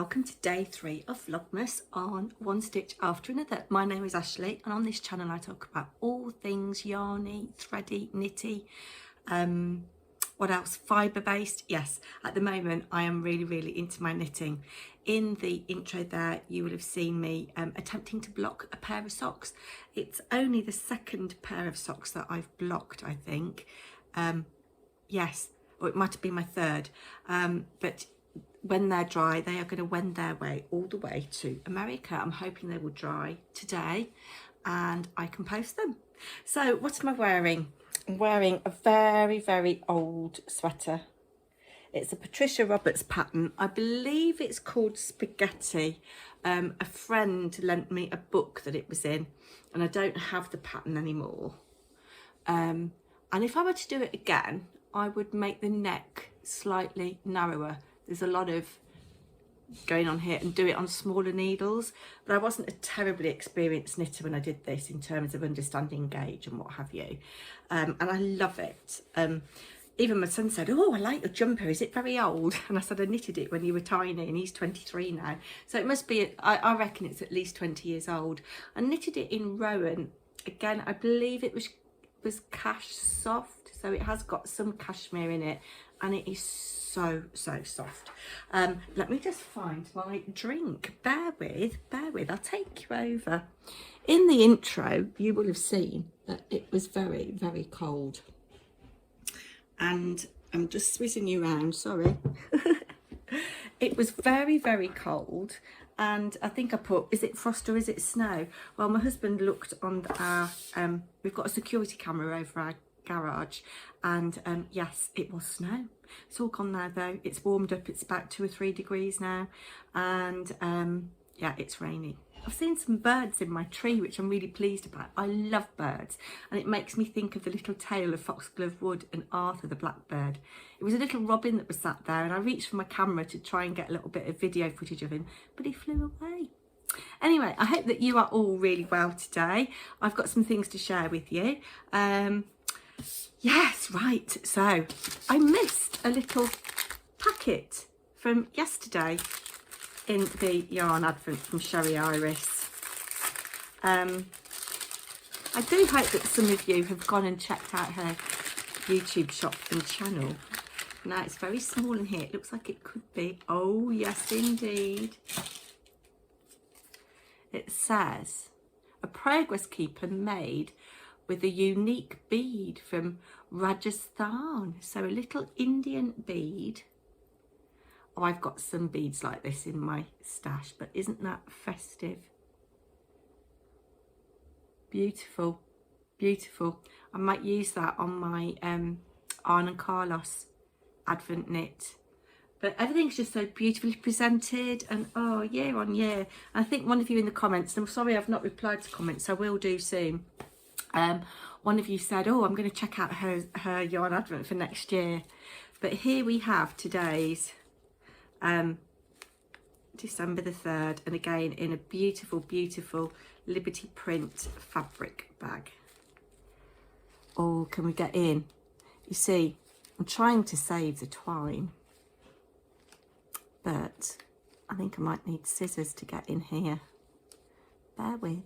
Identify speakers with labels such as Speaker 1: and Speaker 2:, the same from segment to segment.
Speaker 1: welcome to day 3 of Vlogmas on One Stitch After Another. My name is Ashley and on this channel I talk about all things yarny, thready, knitty, what else, fibre based. Yes, at the moment I am really into my knitting. In the intro there you will have seen me attempting to block a pair of socks. It's only the second pair of socks that I've blocked, I think. Yes, or it might have been my third, but when they're dry they are going to wend their way all the way to America. I'm hoping they will dry today and I can post them. So what am I wearing? I'm wearing a very old sweater. It's a Patricia Roberts pattern. I believe it's called Spaghetti. A friend lent me a book that it was in and I don't have the pattern anymore. And if I were to do it again, I would make the neck slightly narrower. There's a lot of going on here, and do it on smaller needles, but I wasn't a terribly experienced knitter when I did this in terms of understanding gauge and what have you, and I love it. Even my son said, "Oh, I like your jumper, is it very old?" And I said, "I knitted it when you were tiny," and he's 23 now, so it must be, I reckon it's at least 20 years old. I knitted it in Rowan. Again, I believe it was cash soft, so it has got some cashmere in it and it is so soft. Let me just find my drink. Bear with, I'll take you over. In the intro you will have seen that it was very cold, and I'm just whizzing you around, sorry. It was very cold, and I think I put, is it frost or is it snow? Well, my husband looked on our we've got a security camera over our garage, and yes, it was snow. It's all gone now though. It's warmed up, it's about 2 or 3 degrees now, and yeah, it's raining. I've seen some birds in my tree, which I'm really pleased about. I love birds, and it makes me think of the little tale of Foxglove Wood and Arthur the Blackbird. It was a little robin that was sat there, and I reached for my camera to try and get a little bit of video footage of him, but he flew away. Anyway, I hope that you are all really well today. I've got some things to share with you. Yes, right, so I missed a little packet from yesterday in the yarn advent from Sherry Iris. I do hope that some of you have gone and checked out her YouTube shop and channel. Now it's very small in here, it looks like it could be, oh yes indeed. It says, a progress keeper made with a unique bead from Rajasthan. So a little Indian bead. Oh, I've got some beads like this in my stash, but isn't that festive? Beautiful. I might use that on my Arne and Carlos advent knit. But everything's just so beautifully presented, and oh, year on year. I think one of you in the comments, and I'm sorry I've not replied to comments, I will do soon. One of you said, oh, I'm going to check out her yarn advent for next year. But here we have today's December the 3rd, and again in a beautiful Liberty print fabric bag. Oh, can we get in? You see, I'm trying to save the twine, but I think I might need scissors to get in here. Bear with.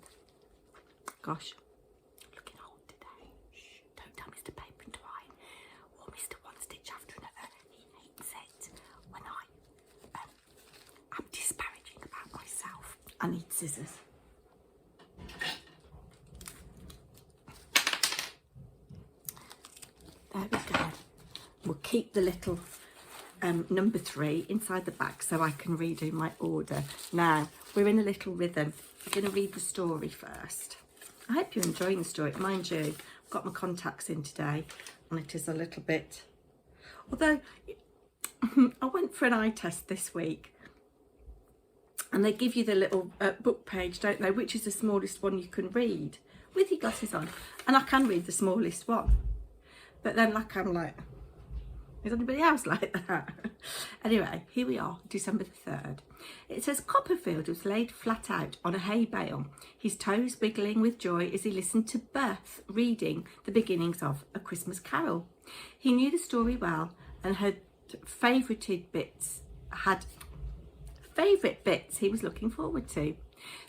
Speaker 1: Gosh, looking old today. Shh, don't tell Mr. Paper and Twine or Mr. One Stitch After Another. He hates it when I'm disparaging about myself. I need scissors. There we go. We'll keep the little number 3 inside the bag so I can redo my order. Now, we're in a little rhythm. I'm going to read the story first. I hope you're enjoying the story. Mind you, I've got my contacts in today and it is a little bit... Although, I went for an eye test this week and they give you the little book page, don't they, which is the smallest one you can read with your glasses on. And I can read the smallest one. But then I'm like, is anybody else like that? Anyway, here we are, December the 3rd. It says, Copperfield was laid flat out on a hay bale, his toes wiggling with joy as he listened to Berth reading the beginnings of A Christmas Carol. He knew the story well and had favoured bits favourite bits he was looking forward to.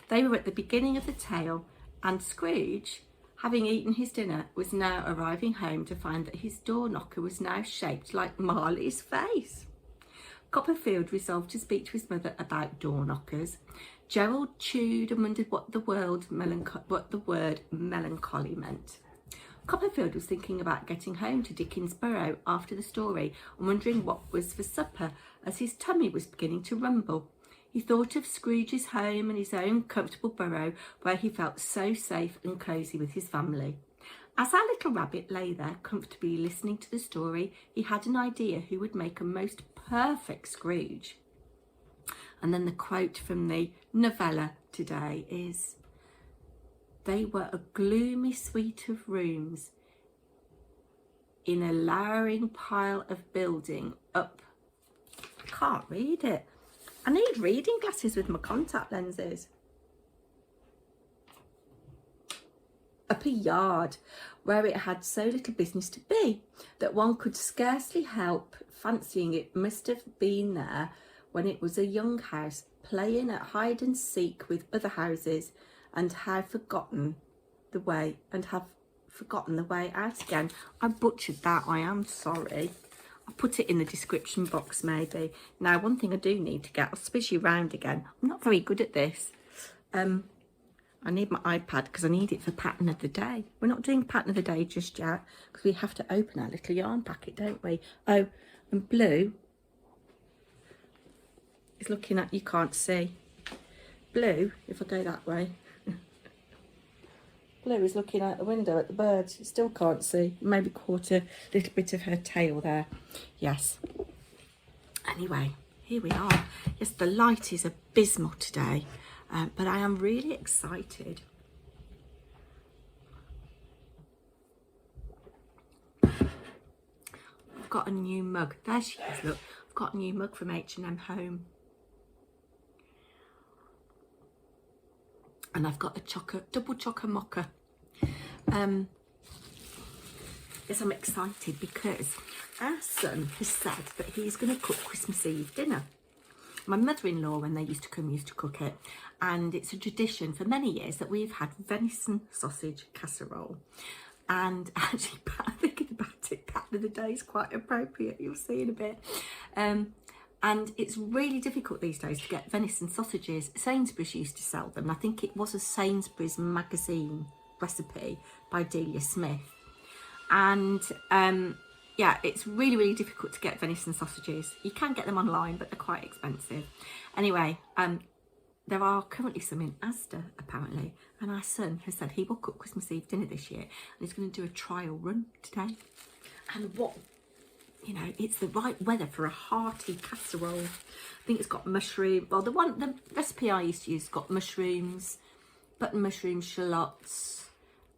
Speaker 1: They were at the beginning of the tale, and Scrooge, having eaten his dinner, was now arriving home to find that his door knocker was now shaped like Marley's face. Copperfield resolved to speak to his mother about door knockers. Gerald chewed and wondered what the word melancholy meant. Copperfield was thinking about getting home to Dickens Burrow after the story and wondering what was for supper as his tummy was beginning to rumble. He thought of Scrooge's home and his own comfortable burrow where he felt so safe and cosy with his family. As our little rabbit lay there comfortably listening to the story, he had an idea who would make a most perfect Scrooge. And then the quote from the novella today is, "They were a gloomy suite of rooms in a lowering pile of building up." I can't read it. I need reading glasses with my contact lenses. Up a yard where it had so little business to be that one could scarcely help fancying it must have been there when it was a young house, playing at hide and seek with other houses, and have forgotten the way out again. I butchered that, I am sorry. I'll put it in the description box maybe. Now, one thing I do need to get, I'll switch you round again. I'm not very good at this. I need my iPad because I need it for pattern of the day. We're not doing pattern of the day just yet because we have to open our little yarn packet, don't we? Oh, and Blue is looking at, you can't see. Blue, if I go that way. Blue is looking out the window at the birds. You still can't see. Maybe caught a little bit of her tail there. Yes. Anyway, here we are. Yes, the light is abysmal today. But I am really excited. I've got a new mug. There she is, look. I've got a new mug from H&M Home. And I've got a double chocker mocha. Yes, I'm excited because our son has said that he's going to cook Christmas Eve dinner. My mother-in-law, when they used to come, used to cook it, and it's a tradition for many years that we've had venison sausage casserole. And actually, thinking about it, pattern of the day is quite appropriate. You'll see in a bit. And it's really difficult these days to get venison sausages. Sainsbury's used to sell them. I think it was a Sainsbury's magazine recipe by Delia Smith. And yeah, it's really, really difficult to get venison sausages. You can get them online, but they're quite expensive. Anyway, there are currently some in Asda, apparently. And our son has said he will cook Christmas Eve dinner this year. And he's going to do a trial run today. And what, you know, it's the right weather for a hearty casserole. I think it's got mushroom. Well, the recipe I used to use got mushrooms, button mushrooms, shallots,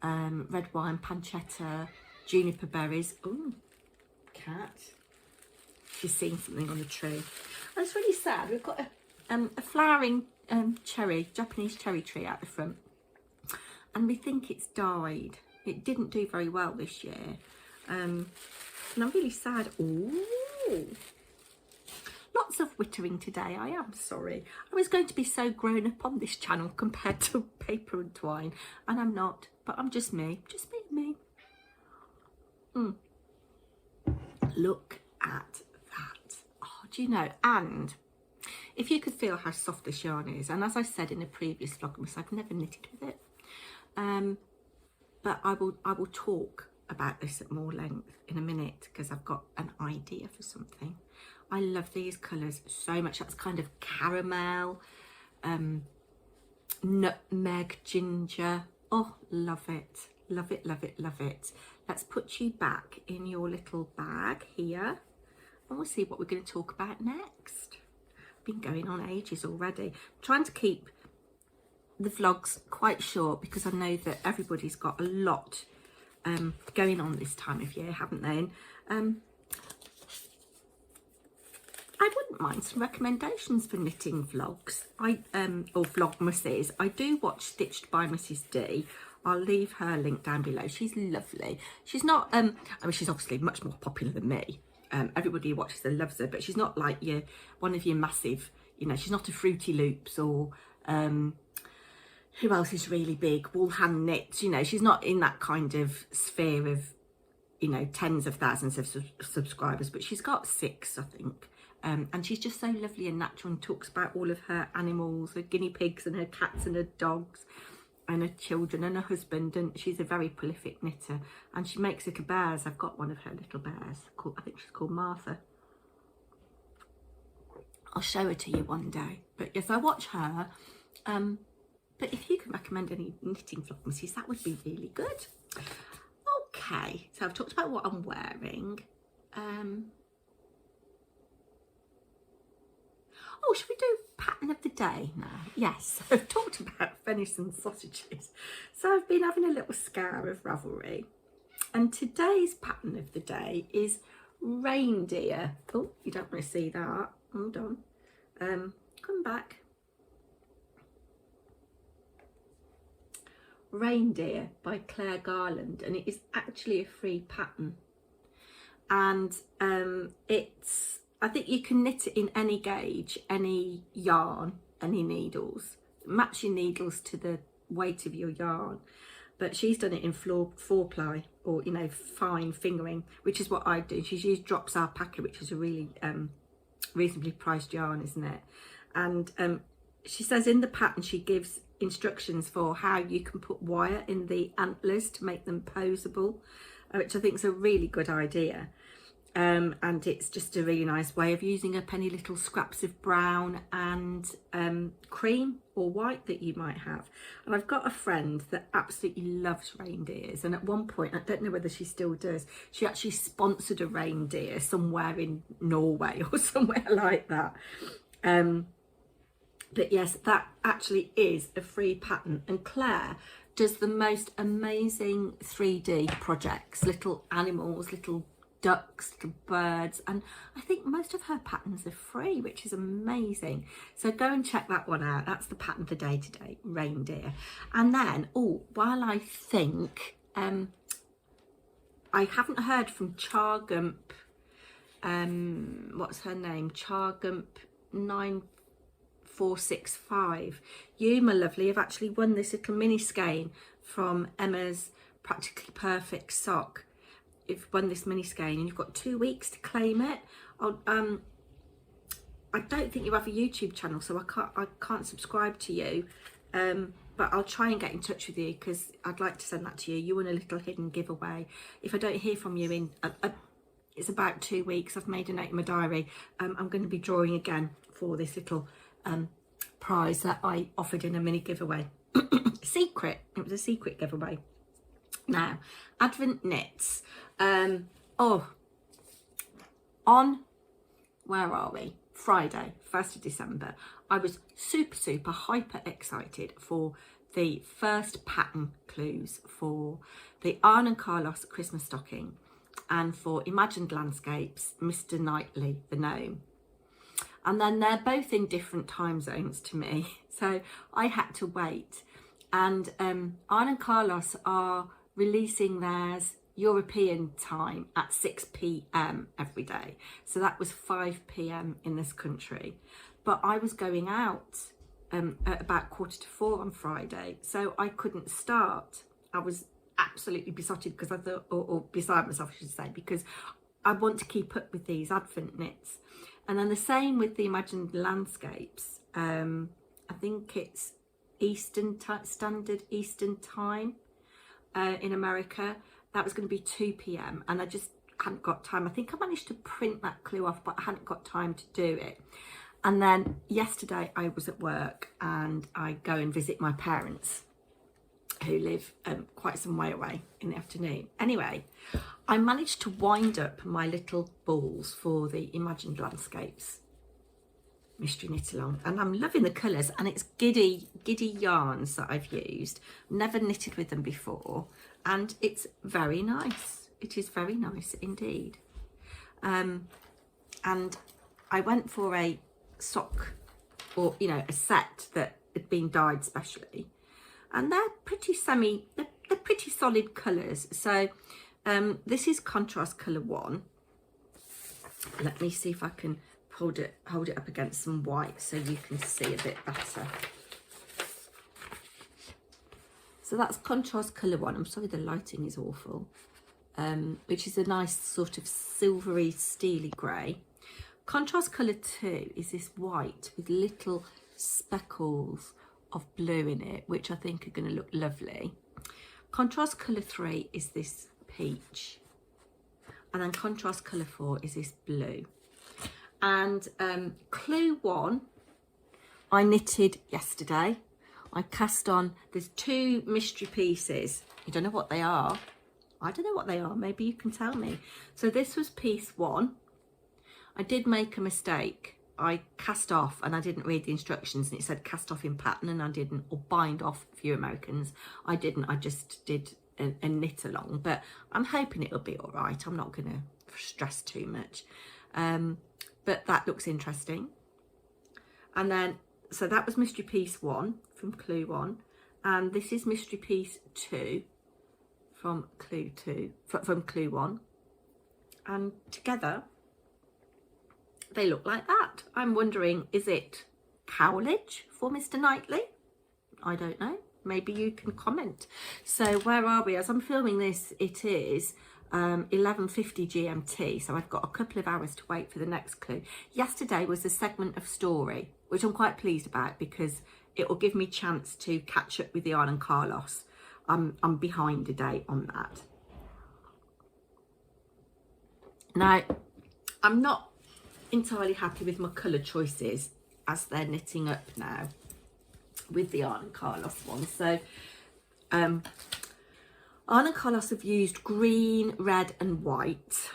Speaker 1: red wine, pancetta, juniper berries. Ooh. Cat, she's seen something on the tree. And it's really sad. We've got a flowering Japanese cherry tree out the front, and we think it's died. It didn't do very well this year, and I'm really sad. Ooh, lots of wittering today. I am sorry. I was going to be so grown up on this channel compared to Paper and Twine, and I'm not. But I'm just me and me. Look at that. Oh, do you know? And if you could feel how soft this yarn is, and as I said in a previous Vlogmas, I've never knitted with it. But I will talk about this at more length in a minute because I've got an idea for something. I love these colours so much. That's kind of caramel, nutmeg, ginger. Oh, love it. Love it, love it, love it. Let's put you back in your little bag here and we'll see what we're going to talk about next. Been going on ages already. I'm trying to keep the vlogs quite short because I know that everybody's got a lot going on this time of year, haven't they? And, I wouldn't mind some recommendations for knitting vlogs or vlogmases. I do watch Stitched by Mrs. D. I'll leave her link down below. She's lovely. She's not, I mean, she's obviously much more popular than me. Everybody who watches her loves her, but she's not like one of your massive, you know, she's not a Fruity Loops or who else is really big, Wool Hand Knits, you know, she's not in that kind of sphere of, you know, tens of thousands of subscribers, but she's got 6, I think. And she's just so lovely and natural and talks about all of her animals, her guinea pigs and her cats and her dogs and her children and her husband. And she's a very prolific knitter, and she makes little bears. I've got one of her little bears called, I think she's called Martha. I'll show her to you one day. But yes, I watch her. But if you can recommend any knitting vlogmases, that would be really good. Okay, so I've talked about what I'm wearing. Oh, should we do pattern of the day now? Yes, I've talked about venison sausages. So I've been having a little scour of Ravelry. And today's pattern of the day is reindeer. Oh, you don't want to see that. Hold on. Come back. Reindeer by Claire Garland, and it is actually a free pattern. And I think you can knit it in any gauge, any yarn, any needles. Match your needles to the weight of your yarn. But she's done it in 4-ply, or, you know, fine fingering, which is what I do. She's used Drops Alpaca, which is a really reasonably priced yarn, isn't it? And she says in the pattern she gives instructions for how you can put wire in the antlers to make them posable, which I think is a really good idea. And it's just a really nice way of using up any little scraps of brown and cream or white that you might have. And I've got a friend that absolutely loves reindeers, and at one point, I don't know whether she still does, she actually sponsored a reindeer somewhere in Norway or somewhere like that. But yes, that actually is a free pattern, and Claire does the most amazing 3D projects, little animals, little ducks, little birds, and I think most of her patterns are free, which is amazing. So go and check that one out. That's the pattern for day today, reindeer. And then, oh, while I think, I haven't heard from Chargump, what's her name, Chargump 9465. You, my lovely, have actually won this little mini skein from Emma's Practically Perfect sock. You've won this mini skein and you've got 2 weeks to claim it. I don't think you have a YouTube channel, so I can't subscribe to you, but I'll try and get in touch with you because I'd like to send that to you. You won a little hidden giveaway. If I don't hear from you in it's about 2 weeks, I've made a note in my diary, I'm going to be drawing again for this little prize that I offered in a mini giveaway. Secret. It was a secret giveaway. Now, Advent knits. On, where are we? Friday, 1st of December, I was super hyper excited for the first pattern clues for the Arne and Carlos Christmas stocking and for Imagined Landscapes, Mr. Knightley, the gnome. And then they're both in different time zones to me, so I had to wait. And Arne and Carlos are releasing theirs European time at 6 p.m. every day. So that was 5 p.m. in this country. But I was going out at about 3:45 on Friday, so I couldn't start. I was absolutely besotted because I thought, or beside myself, I should say, because I want to keep up with these Advent knits. And then the same with the Imagined Landscapes. I think it's Standard Eastern time in America. That was going to be 2 p.m. and I just hadn't got time. I think I managed to print that clue off, but I hadn't got time to do it. And then yesterday I was at work and I go and visit my parents who live quite some way away in the afternoon. Anyway, I managed to wind up my little balls for the Imagined Landscapes mystery knit along, and I'm loving the colours, and it's giddy yarns that I've used. Never knitted with them before, and it's very nice. It is very nice indeed. And I went for a sock, or a set that had been dyed specially, and they're pretty they're pretty solid colours. So this is contrast colour 1. Let me see if I can hold it up against some white so you can see a bit better. So that's contrast colour 1. I'm sorry the lighting is awful. Which is a nice sort of silvery steely grey. Contrast colour 2 is this white with little speckles of blue in it, which I think are going to look lovely. Contrast colour 3 is this peach. And then contrast colour 4 is this blue. And clue 1 I knitted yesterday. I cast on, there's 2 mystery pieces. You don't know what they are. I don't know what they are. Maybe you can tell me. So this was piece 1. I did make a mistake. I cast off and I didn't read the instructions, and it said cast off in pattern, and I didn't, or bind off for you Americans. I didn't. I just did a knit along, but I'm hoping it'll be all right. I'm not going to stress too much. But that looks interesting. And then, so that was mystery piece 1 from clue 1. And this is mystery piece 2 from clue 2, from clue 1. And together, they look like that. I'm wondering, is it cowlage for Mr. Knightley? I don't know. Maybe you can comment. So where are we? As I'm filming this, it is 11:50 GMT. So I've got a couple of hours to wait for the next clue. Yesterday was a segment of story, which I'm quite pleased about because it will give me a chance to catch up with Jan and Carlos. I'm behind a day on that. Now, I'm not entirely happy with my colour choices as they're knitting up now with the Jan and Carlos one. So Jan and Carlos have used green, red and white,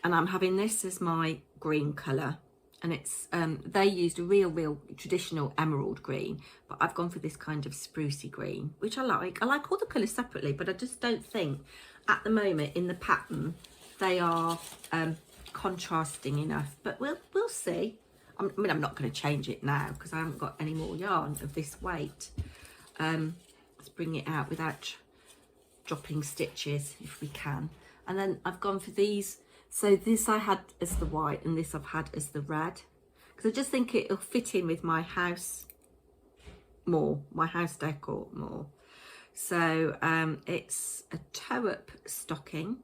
Speaker 1: and I'm having this as my green colour, and it's they used a real traditional emerald green, but I've gone for this kind of sprucey green, which I like all the colours separately, but I just don't think at the moment in the pattern they are contrasting enough, but we'll see. I mean, I'm not going to change it now because I haven't got any more yarn of this weight. Let's bring it out without dropping stitches if we can. And then I've gone for these. So this I had as the white and this I've had as the red, because I just think it'll fit in with my house more, my house decor more. So it's a toe-up stocking,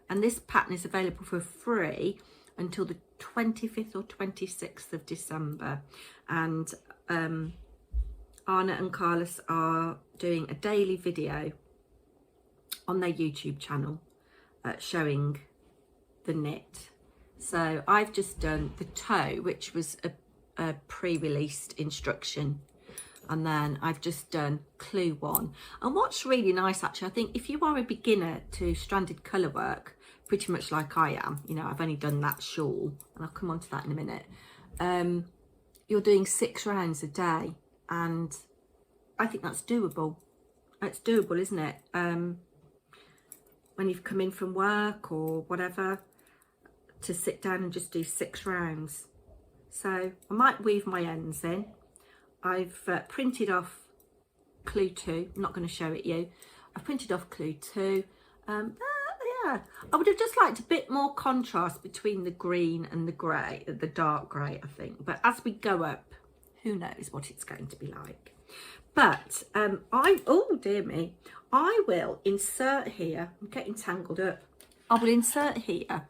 Speaker 1: and this pattern is available for free until the 25th or 26th of December. And Anna and Carlos are doing a daily video on their YouTube channel showing the knit. So I've just done the toe, which was a pre-released instruction, and then I've just done clue 1. And what's really nice, actually, I think if you are a beginner to stranded colour work, pretty much like I am, you know, I've only done that shawl, and I'll come on to that in a minute. You're doing 6 rounds a day, and I think that's doable. It's doable, isn't it? When you've come in from work or whatever, to sit down and just do 6 rounds. So I might weave my ends in. I've printed off clue 2. I'm not going to show it you. I've printed off clue 2. Yeah, I would have just liked a bit more contrast between the green and the grey, the dark grey, I think. But as we go up, who knows what it's going to be like. But oh dear me, I will insert here, I'm getting tangled up. I will insert here,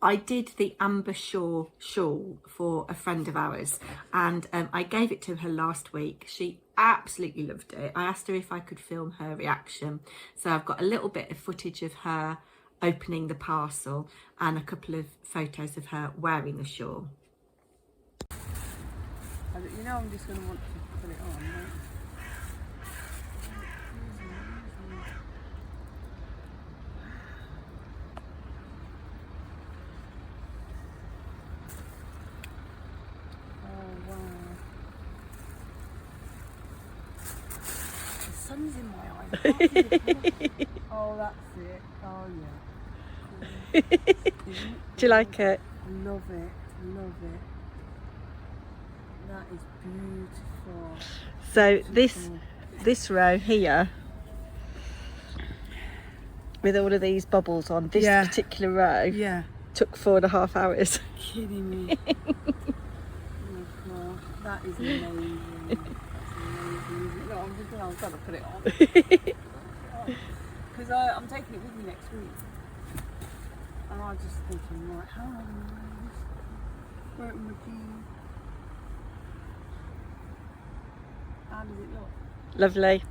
Speaker 1: I did the amber shawl for a friend of ours, and I gave it to her last week. She absolutely loved it. I asked her if I could film her reaction. So I've got a little bit of footage of her opening the parcel and a couple of photos of her wearing the shawl.
Speaker 2: You know, I'm just going to want to put it on, right? Oh, wow. The sun's in my eyes. I can't see the colour. Oh, that's it. Oh, yeah. Cool.
Speaker 1: Do you like it?
Speaker 2: Love it. Love it. That is beautiful.
Speaker 1: So this row here, with all of these bubbles on this particular row, took 4.5 hours.
Speaker 2: Kidding me. Oh my God, that is amazing. That's amazing. No, I'm just gonna, I've got to put it on. Because I'm taking it with me next week. And I'm just thinking, right, how am I going to wear this? Wear it with my jeans. How does it look?
Speaker 1: Lovely.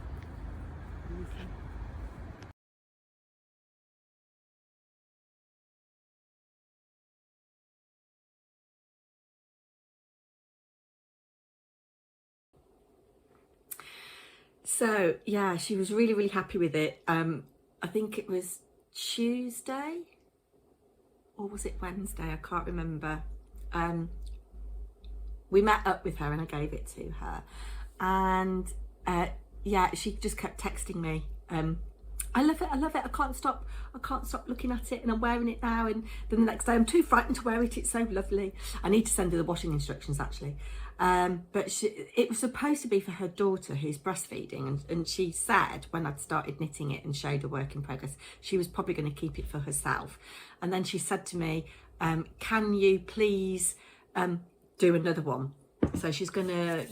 Speaker 1: So yeah, she was really, really happy with it. I think it was Tuesday or was it Wednesday? I can't remember. We met up with her and I gave it to her, and yeah, she just kept texting me. I love it, I love it, I can't stop looking at it, and I'm wearing it now, and then the next day I'm too frightened to wear it, it's so lovely. I need to send her the washing instructions actually. But it was supposed to be for her daughter who's breastfeeding, and she said when I'd started knitting it and showed her work in progress, she was probably going to keep it for herself. And then she said to me, can you please do another one? So she's going to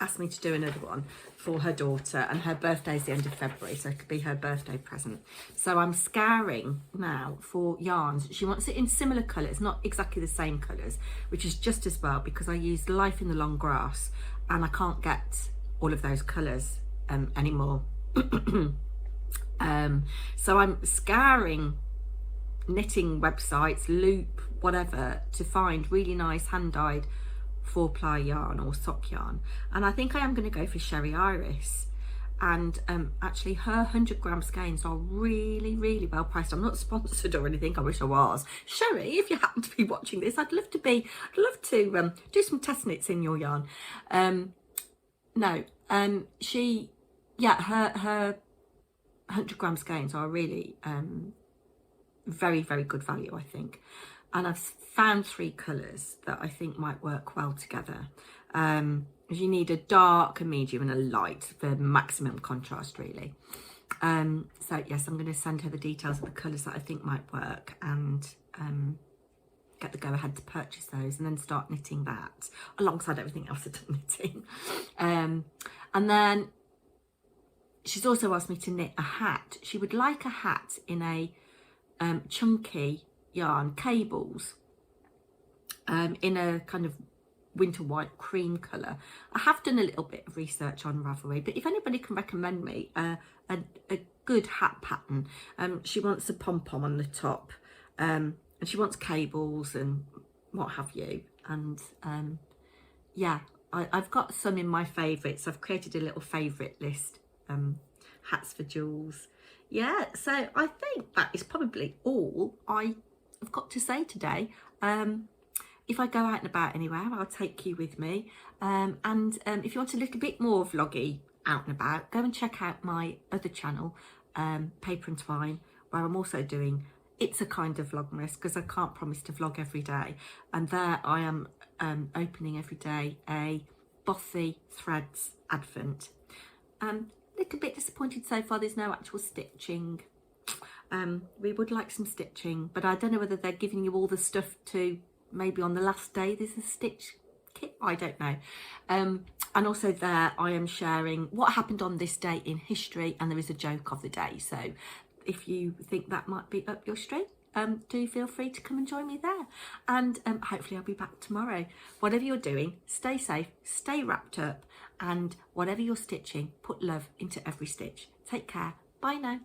Speaker 1: ask me to do another one for her daughter, and her birthday is the end of February, so it could be her birthday present. So I'm scouring now for yarns. She wants it in similar colours, not exactly the same colours, which is just as well because I used Life in the Long Grass and I can't get all of those colours anymore. So I'm scouring knitting websites, Loop, whatever, to find really nice hand-dyed 4-ply yarn or sock yarn, and I think I am going to go for Sherry Iris. And actually her 100-gram skeins are really, really well priced. I'm not sponsored or anything, I wish I was. Sherry, if you happen to be watching this, I'd love to do some test knits in your yarn. Her 100-gram skeins are really very, very good value, I think. And I've found 3 colours that I think might work well together. You need a dark, a medium and a light for maximum contrast really. So yes, I'm going to send her the details of the colours that I think might work, and get the go ahead to purchase those, and then start knitting that alongside everything else that I'm knitting. And then she's also asked me to knit a hat. She would like a hat in a chunky yarn, cables, in a kind of winter white cream colour. I have done a little bit of research on Ravelry, but if anybody can recommend me a good hat pattern. She wants a pom-pom on the top, and she wants cables and what have you, and yeah, I've got some in my favourites. I've created a little favourite list, hats for Jules. Yeah, so I think that is probably all I've got to say today. If I go out and about anywhere, I'll take you with me. And if you want a little bit more vloggy out and about, go and check out my other channel, Paper and Twine, where I'm also doing It's a Kind of Vlogmas, because I can't promise to vlog every day. And there I am opening every day a Bothy Threads Advent. Little bit disappointed so far there's no actual stitching. We would like some stitching, but I don't know whether they're giving you all the stuff to maybe on the last day there's a stitch kit, I don't know. And also there I am sharing what happened on this day in history, and there is a joke of the day, so if you think that might be up your street, do feel free to come and join me there. And hopefully I'll be back tomorrow. Whatever you're doing, stay safe, stay wrapped up, and whatever you're stitching, put love into every stitch. Take care. Bye now.